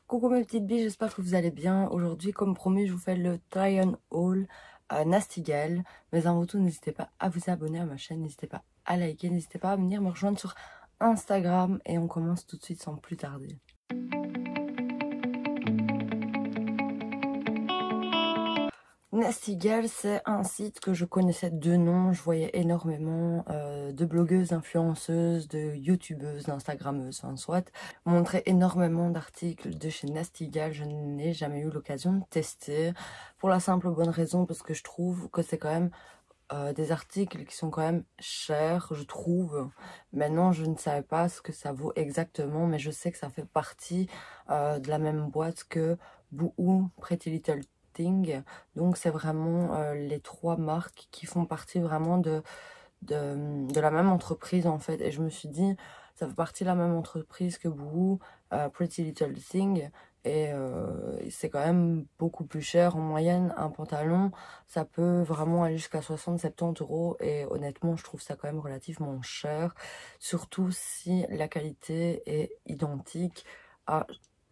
Coucou mes petites billes, j'espère que vous allez bien. Aujourd'hui, comme promis, je vous fais le try on haul Nasty Gal. Mais avant tout, n'hésitez pas à vous abonner à ma chaîne, n'hésitez pas à liker, n'hésitez pas à venir me rejoindre sur Instagram. Et on commence tout de suite sans plus tarder. Nasty Gal, c'est un site que je connaissais de nom. Je voyais énormément de blogueuses, influenceuses, de youtubeuses, d'instagrammeuses, enfin soit. Montrer énormément d'articles de chez Nasty Gal. Je n'ai jamais eu l'occasion de tester. Pour la simple bonne raison, parce que je trouve que c'est quand même des articles qui sont quand même chers, je trouve. Maintenant, je ne savais pas ce que ça vaut exactement, mais je sais que ça fait partie de la même boîte que Boohoo, Pretty Little Thing. Donc c'est vraiment les trois marques qui font partie vraiment de la même entreprise en fait. Et je me suis dit, ça fait partie de la même entreprise que Boohoo, Pretty Little Thing. Et c'est quand même beaucoup plus cher. En moyenne, un pantalon, ça peut vraiment aller jusqu'à 60-70 euros. Et honnêtement, je trouve ça quand même relativement cher. Surtout si la qualité est identique à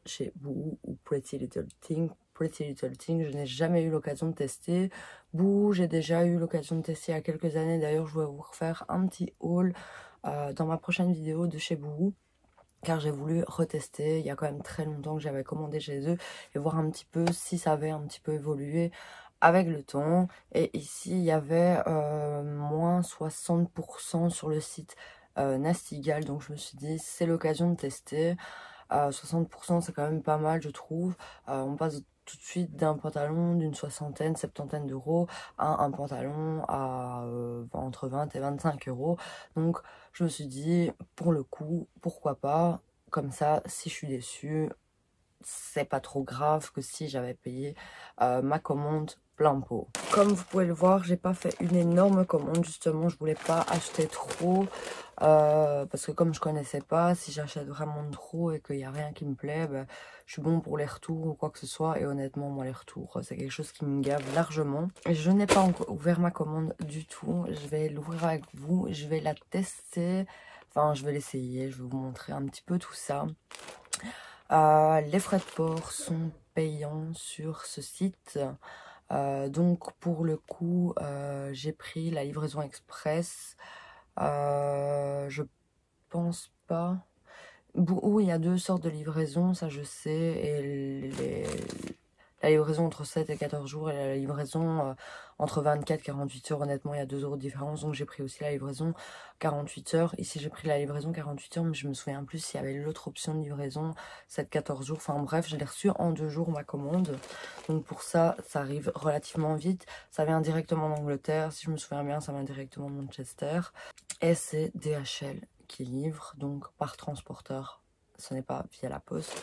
chez Boohoo ou Pretty Little Thing. Pretty Little Thing, je n'ai jamais eu l'occasion de tester. Boohoo, j'ai déjà eu l'occasion de tester il y a quelques années. D'ailleurs, je vais vous refaire un petit haul dans ma prochaine vidéo de chez Boohoo. Car j'ai voulu retester, il y a quand même très longtemps que j'avais commandé chez eux. Et voir un petit peu si ça avait un petit peu évolué avec le temps. Et ici, il y avait moins 60% sur le site Nasty Gal. Donc je me suis dit, c'est l'occasion de tester. 60% c'est quand même pas mal je trouve. On passe tout de suite d'un pantalon d'une soixantaine, septantaine d'euros à un pantalon à entre 20 et 25 euros. Donc je me suis dit, pour le coup, pourquoi pas. Comme ça, si je suis déçue, c'est pas trop grave que si j'avais payé ma commande plein pot. Comme vous pouvez le voir, j'ai pas fait une énorme commande, justement je voulais pas acheter trop parce que comme je connaissais pas, si j'achète vraiment trop et qu'il y a rien qui me plaît, ben, je suis bon pour les retours ou quoi que ce soit. Et honnêtement, moi les retours, c'est quelque chose qui me gave largement. Je n'ai pas encore ouvert ma commande du tout, je vais l'ouvrir avec vous, je vais la tester, enfin je vais l'essayer, je vais vous montrer un petit peu tout ça. Les frais de port sont payants sur ce site. Donc pour le coup, j'ai pris la livraison express. Je pense pas. Boohoo, il y a deux sortes de livraison, ça je sais. Et la livraison entre 7 et 14 jours et la livraison entre 24 et 48 heures. Honnêtement, il y a 2 euros de différence. Donc j'ai pris aussi la livraison 48 heures. Ici, j'ai pris la livraison 48 heures, mais je me souviens plus s'il y avait l'autre option de livraison 7-14 jours. Enfin bref, je l'ai reçu en 2 jours ma commande. Donc pour ça, ça arrive relativement vite. Ça vient directement d'Angleterre. Si je me souviens bien, ça vient directement de Manchester. Et c'est DHL qui livre, donc par transporteur. Ce n'est pas via la poste.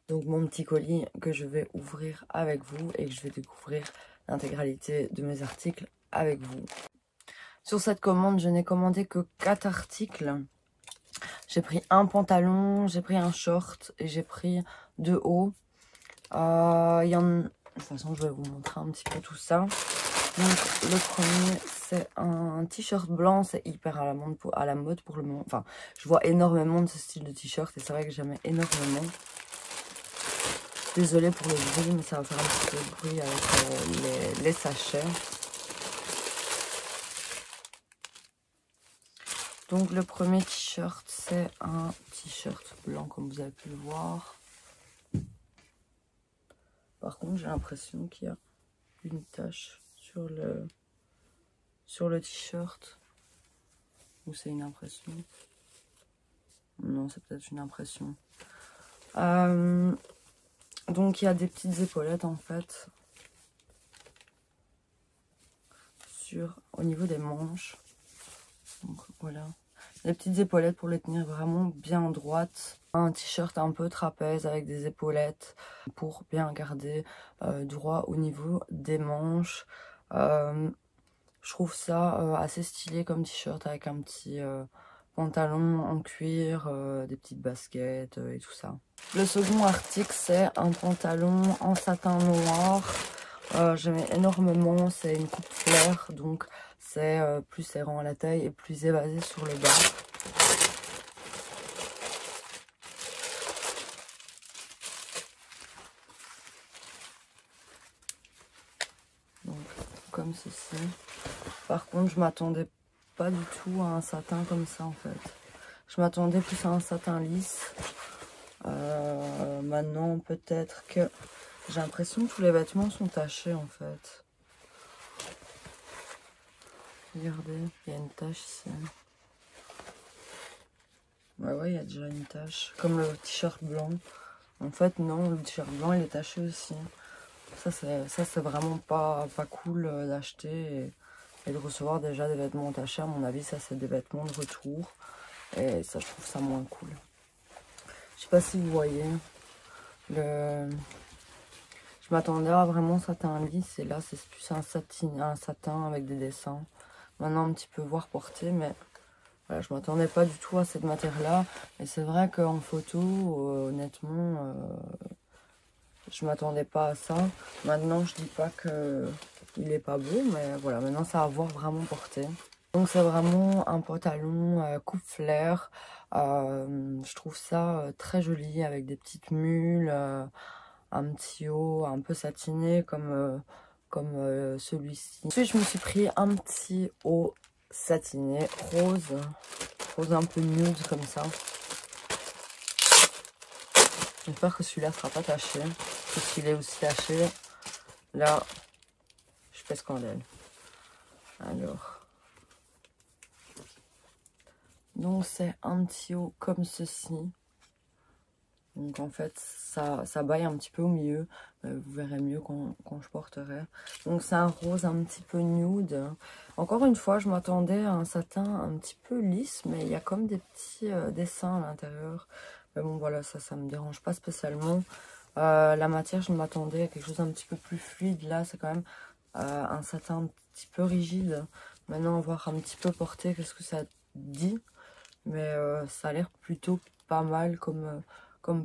Donc mon petit colis que je vais ouvrir avec vous et que je vais découvrir l'intégralité de mes articles avec vous. Sur cette commande, je n'ai commandé que 4 articles. J'ai pris un pantalon, j'ai pris un short et j'ai pris 2 hauts. De toute façon, je vais vous montrer un petit peu tout ça. Donc le premier, c'est un t-shirt blanc, c'est hyper à la mode pour le moment. Enfin, je vois énormément de ce style de t-shirt et c'est vrai que j'aimais énormément. Désolée pour le bruit, mais ça va faire un petit peu de bruit avec les sachets. Donc le premier t-shirt, c'est un t-shirt blanc comme vous avez pu le voir. Par contre, j'ai l'impression qu'il y a une tache sur le t-shirt. Ou c'est une impression? Non, c'est peut-être une impression. Donc il y a des petites épaulettes en fait au niveau des manches. Donc voilà, des petites épaulettes pour les tenir vraiment bien droites. Un t-shirt un peu trapèze avec des épaulettes pour bien garder droit au niveau des manches. Je trouve ça assez stylé comme t-shirt avec un petit pantalon en cuir, des petites baskets et tout ça. Le second article, c'est un pantalon en satin noir. J'aimais énormément, c'est une coupe flair, donc c'est plus serrant à la taille et plus évasé sur le bas. comme ceci. Par contre, je m'attendais pas du tout à un satin comme ça en fait. Je m'attendais plus à un satin lisse. Maintenant, peut-être que j'ai l'impression que tous les vêtements sont tachés en fait. Regardez, il y a une tache ici. Ouais, il y a déjà une tache. Comme le t-shirt blanc. En fait, non, le t-shirt blanc, il est taché aussi. Ça, c'est vraiment pas cool d'acheter et de recevoir déjà des vêtements tachés. À mon avis, ça, c'est des vêtements de retour. Et ça, je trouve ça moins cool. Je sais pas si vous voyez. Je m'attendais à vraiment satin lisse. Et là, c'est plus un satin avec des dessins. Maintenant, un petit peu voir porter, mais... Voilà, je m'attendais pas du tout à cette matière-là. Et c'est vrai qu'en photo, honnêtement, je m'attendais pas à ça. Maintenant, je dis pas que il est pas beau, mais voilà, maintenant, ça va voir vraiment porté. Donc, c'est vraiment un pantalon coupe flair. Je trouve ça très joli avec des petites mules, un petit haut un peu satiné comme celui-ci. Ensuite, je me suis pris un petit haut satiné rose un peu nude comme ça. J'espère que celui-là sera pas taché. Parce qu'il est aussi taché. Là, je fais scandale. Alors. Donc c'est un petit haut comme ceci. Donc en fait, ça baille un petit peu au milieu. Vous verrez mieux quand je porterai. Donc c'est un rose un petit peu nude. Encore une fois, je m'attendais à un satin un petit peu lisse. Mais il y a comme des petits dessins à l'intérieur. Mais bon voilà, ça me dérange pas spécialement. La matière, je m'attendais à quelque chose d'un petit peu plus fluide. Là, c'est quand même un satin un petit peu rigide. Maintenant, on va voir un petit peu porter qu'est-ce que ça dit. Mais ça a l'air plutôt pas mal comme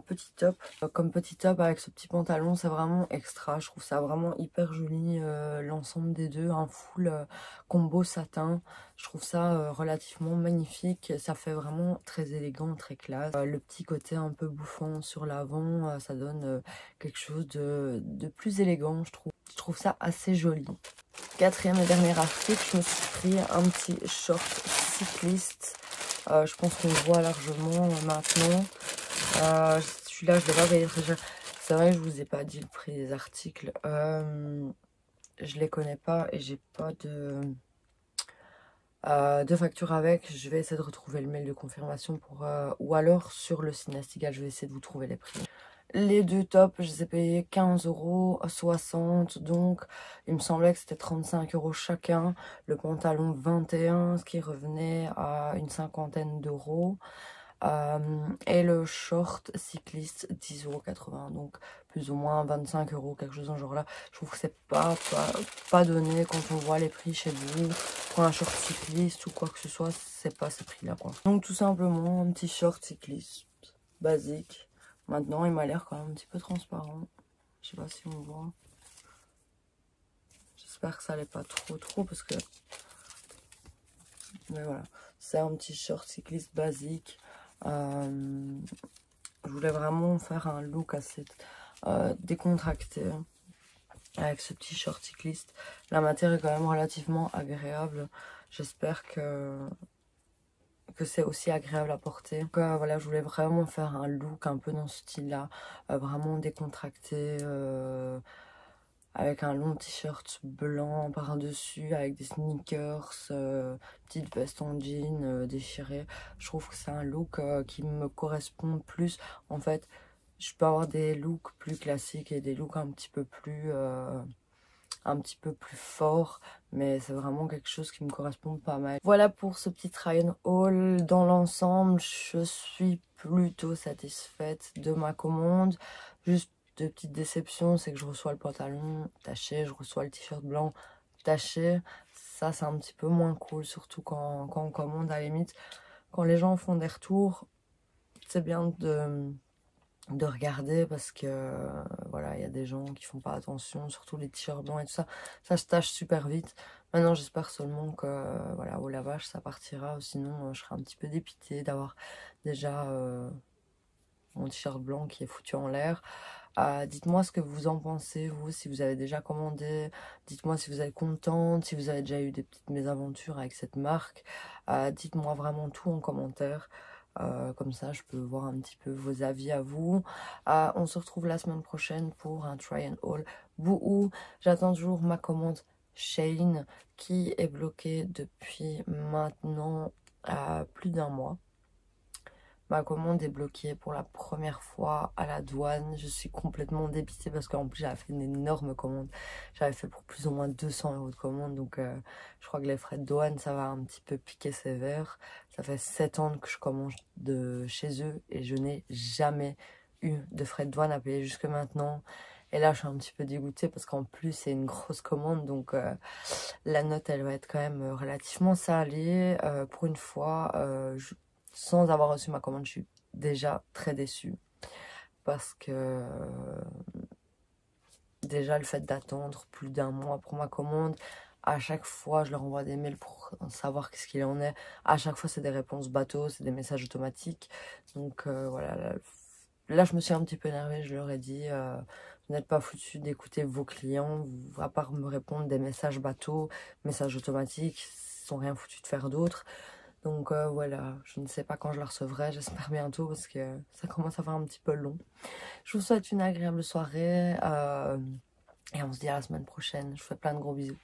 petit top. Comme petit top avec ce petit pantalon, c'est vraiment extra. Je trouve ça vraiment hyper joli, l'ensemble des deux. Un full combo satin. Je trouve ça relativement magnifique. Ça fait vraiment très élégant, très classe. Le petit côté un peu bouffant sur l'avant, ça donne quelque chose de plus élégant, je trouve. Je trouve ça assez joli. Quatrième et dernier article, je me suis pris un petit short cycliste. Je pense qu'on le voit largement maintenant. Celui-là, je l'ai pas payé très cher. C'est vrai que je vous ai pas dit le prix des articles. Je les connais pas et j'ai pas de facture avec. Je vais essayer de retrouver le mail de confirmation pour ou alors sur le site Nastigal, je vais essayer de vous trouver les prix. Les deux tops, je les ai payés 15,60 €. Donc, il me semblait que c'était 35 € chacun. Le pantalon 21, ce qui revenait à une cinquantaine d'euros. Et le short cycliste 10,80 €. Donc, plus ou moins 25 €, quelque chose dans ce genre-là. Je trouve que c'est pas donné quand on voit les prix chez vous. Pour un short cycliste ou quoi que ce soit, c'est pas ces prix-là, quoi. Donc, tout simplement, un petit short cycliste basique. Maintenant, il m'a l'air quand même un petit peu transparent. Je sais pas si on voit. J'espère que ça l'est pas trop parce que... Mais voilà, c'est un petit short cycliste basique. Je voulais vraiment faire un look assez décontracté avec ce petit short cycliste. La matière est quand même relativement agréable. J'espère que c'est aussi agréable à porter. Donc, voilà, je voulais vraiment faire un look un peu dans ce style-là, vraiment décontracté, avec un long t-shirt blanc par-dessus, avec des sneakers, petite veste en jean déchirée. Je trouve que c'est un look qui me correspond plus. En fait, je peux avoir des looks plus classiques et des looks un petit peu plus forts, mais c'est vraiment quelque chose qui me correspond pas mal. Voilà pour ce petit try and haul. Dans l'ensemble, je suis plutôt satisfaite de ma commande. Juste de petites déceptions, c'est que je reçois le pantalon taché, je reçois le t-shirt blanc taché. Ça, c'est un petit peu moins cool, surtout quand on commande, à la limite. Quand les gens font des retours, c'est bien de regarder parce que voilà, il y a des gens qui font pas attention, surtout les t-shirts blancs et tout ça, ça se tâche super vite. Maintenant, j'espère seulement que voilà, au lavage ça partira, sinon je serai un petit peu dépitée d'avoir déjà mon t-shirt blanc qui est foutu en l'air. Dites-moi ce que vous en pensez, vous, si vous avez déjà commandé. Dites-moi si vous êtes contente, si vous avez déjà eu des petites mésaventures avec cette marque. Dites-moi vraiment tout en commentaire. Comme ça, je peux voir un petit peu vos avis à vous. On se retrouve la semaine prochaine pour un try and haul Boohoo. J'attends toujours ma commande Shein qui est bloquée depuis maintenant plus d'un mois. Ma commande est bloquée pour la première fois à la douane. Je suis complètement dépitée parce qu'en plus j'avais fait une énorme commande. J'avais fait pour plus ou moins 200 € de commande. Donc je crois que les frais de douane ça va un petit peu piquer sévère. Ça fait 7 ans que je commande de chez eux et je n'ai jamais eu de frais de douane à payer jusque maintenant. Et là je suis un petit peu dégoûtée parce qu'en plus c'est une grosse commande. Donc la note elle va être quand même relativement salée. Pour une fois sans avoir reçu ma commande, je suis déjà très déçue. Parce que déjà le fait d'attendre plus d'un mois pour ma commande, à chaque fois je leur envoie des mails pour savoir qu'est-ce qu'il en est. À chaque fois c'est des réponses bateaux, c'est des messages automatiques. Donc voilà, là je me suis un petit peu énervée, je leur ai dit vous n'êtes pas foutus d'écouter vos clients, à part me répondre des messages bateaux, messages automatiques, ils sont rien foutus de faire d'autre. Donc voilà, je ne sais pas quand je la recevrai, j'espère bientôt parce que ça commence à faire un petit peu long. Je vous souhaite une agréable soirée et on se dit à la semaine prochaine. Je vous fais plein de gros bisous.